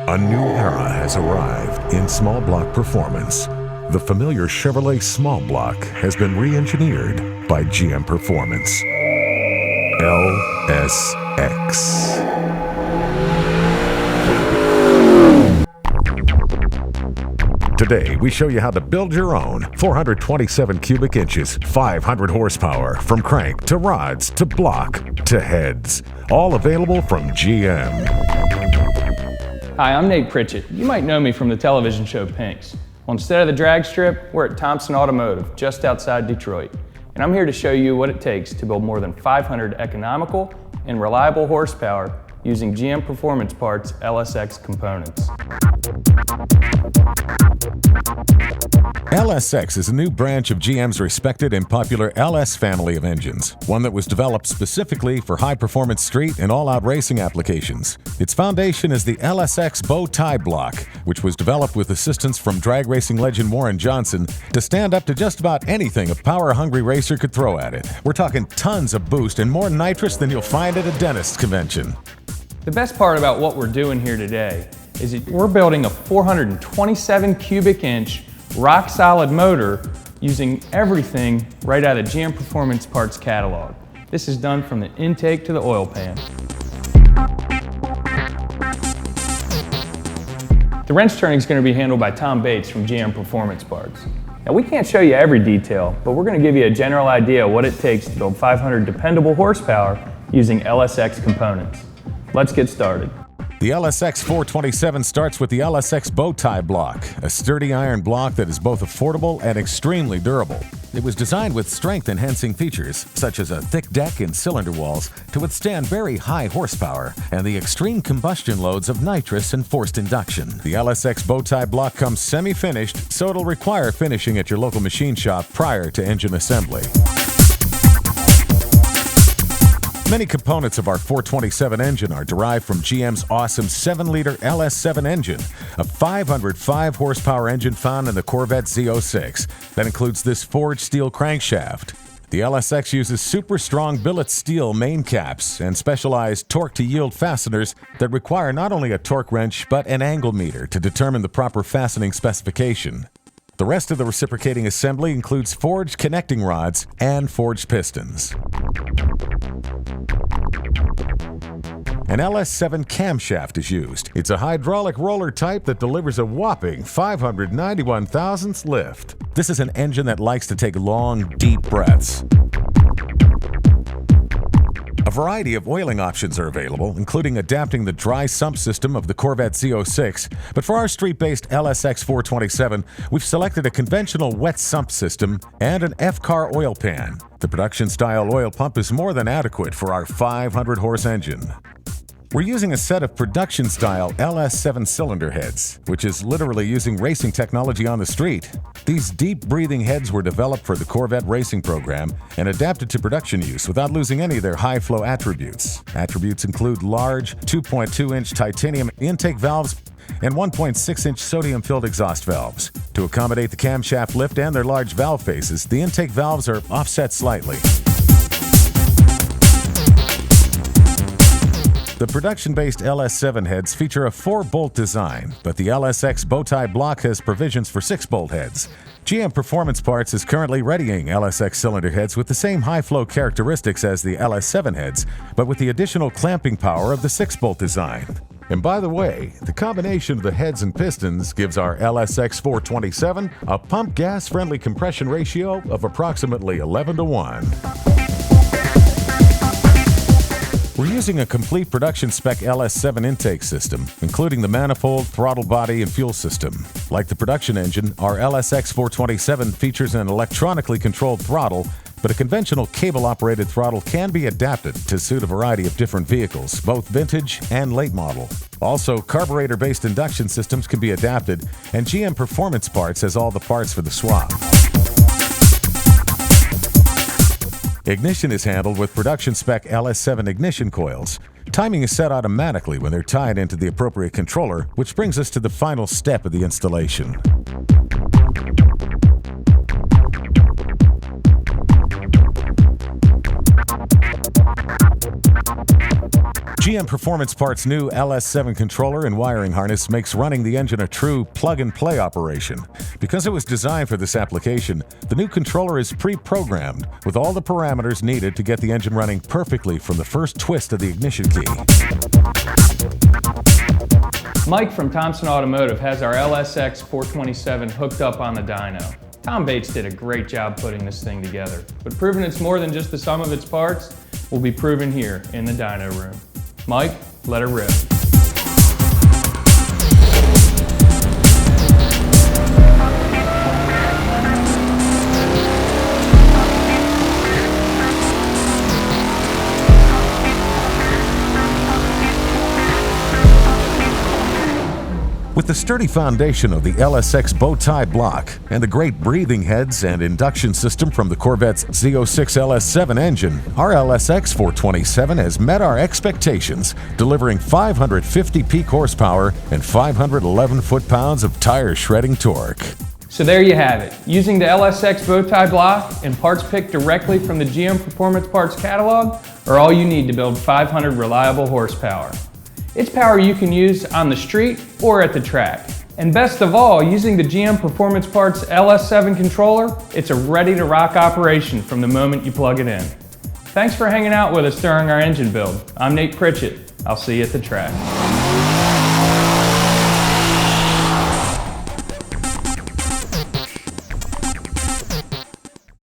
A new era has arrived in small block performance. The familiar Chevrolet small block has been re-engineered by GM Performance. LSX. Today, we show you how to build your own 427 cubic inches, 500 horsepower, from crank to rods to block to heads. All available from GM. Hi, I'm Nate Pritchett. You might know me from the television show Pinks. Well, instead of the drag strip, we're at Thompson Automotive, just outside Detroit. And I'm here to show you what it takes to build more than 500 economical and reliable horsepower using GM Performance Parts LSX components. LSX is a new branch of GM's respected and popular LS family of engines, one that was developed specifically for high-performance street and all-out racing applications. Its foundation is the LSX bow tie block, which was developed with assistance from drag racing legend Warren Johnson to stand up to just about anything a power-hungry racer could throw at it. We're talking tons of boost and more nitrous than you'll find at a dentist's convention. The best part about what we're doing here today is that we're building a 427 cubic inch rock solid motor using everything right out of GM Performance Parts catalog. This is done from the intake to the oil pan. The wrench turning is going to be handled by Tom Bates from GM Performance Parts. Now, we can't show you every detail, but we're going to give you a general idea of what it takes to build 500 dependable horsepower using LSX components. Let's get started. The LSX 427 starts with the LSX bow tie block, a sturdy iron block that is both affordable and extremely durable. It was designed with strength-enhancing features, such as a thick deck and cylinder walls, to withstand very high horsepower and the extreme combustion loads of nitrous and forced induction. The LSX bow tie block comes semi-finished, so it'll require finishing at your local machine shop prior to engine assembly. Many components of our 427 engine are derived from GM's awesome 7-liter LS7 engine, a 505 horsepower engine found in the Corvette Z06. That includes this forged steel crankshaft. The LSX uses super strong billet steel main caps and specialized torque-to-yield fasteners that require not only a torque wrench but an angle meter to determine the proper fastening specification. The rest of the reciprocating assembly includes forged connecting rods and forged pistons. An LS7 camshaft is used. It's a hydraulic roller type that delivers a whopping 591 thousandths lift. This is an engine that likes to take long, deep breaths. A variety of oiling options are available, including adapting the dry sump system of the Corvette Z06, but for our street-based LSX 427, we've selected a conventional wet sump system and an F-car oil pan. The production-style oil pump is more than adequate for our 500-horse engine. We're using a set of production-style LS7 cylinder heads, which is literally using racing technology on the street. These deep-breathing heads were developed for the Corvette racing program and adapted to production use without losing any of their high-flow attributes. Attributes include large 2.2-inch titanium intake valves and 1.6-inch sodium-filled exhaust valves. To accommodate the camshaft lift and their large valve faces, the intake valves are offset slightly. The production-based LS7 heads feature a 4-bolt design, but the LSX bow tie block has provisions for 6-bolt heads. GM Performance Parts is currently readying LSX cylinder heads with the same high-flow characteristics as the LS7 heads, but with the additional clamping power of the 6-bolt design. And by the way, the combination of the heads and pistons gives our LSX 427 a pump gas-friendly compression ratio of approximately 11:1. We're using a complete production spec LS7 intake system, including the manifold, throttle body, and fuel system. Like the production engine, our LSX 427 features an electronically controlled throttle, but a conventional cable-operated throttle can be adapted to suit a variety of different vehicles, both vintage and late model. Also, carburetor-based induction systems can be adapted, and GM Performance Parts has all the parts for the swap. Ignition is handled with production-spec LS7 ignition coils. Timing is set automatically when they're tied into the appropriate controller, which brings us to the final step of the installation. GM Performance Parts' new LS7 controller and wiring harness makes running the engine a true plug-and-play operation. Because it was designed for this application, the new controller is pre-programmed with all the parameters needed to get the engine running perfectly from the first twist of the ignition key. Mike from Thompson Automotive has our LSX 427 hooked up on the dyno. Tom Bates did a great job putting this thing together, but proving it's more than just the sum of its parts will be proven here in the dyno room. Mike, let her rip. With the sturdy foundation of the LSX bow tie block and the great breathing heads and induction system from the Corvette's Z06 LS7 engine, our LSX 427 has met our expectations, delivering 550 peak horsepower and 511 foot-pounds of tire shredding torque. So there you have it. Using the LSX bow tie block and parts picked directly from the GM Performance Parts catalog are all you need to build 500 reliable horsepower. It's power you can use on the street or at the track. And best of all, using the GM Performance Parts LS7 controller, it's a ready-to-rock operation from the moment you plug it in. Thanks for hanging out with us during our engine build. I'm Nate Pritchett. I'll see you at the track.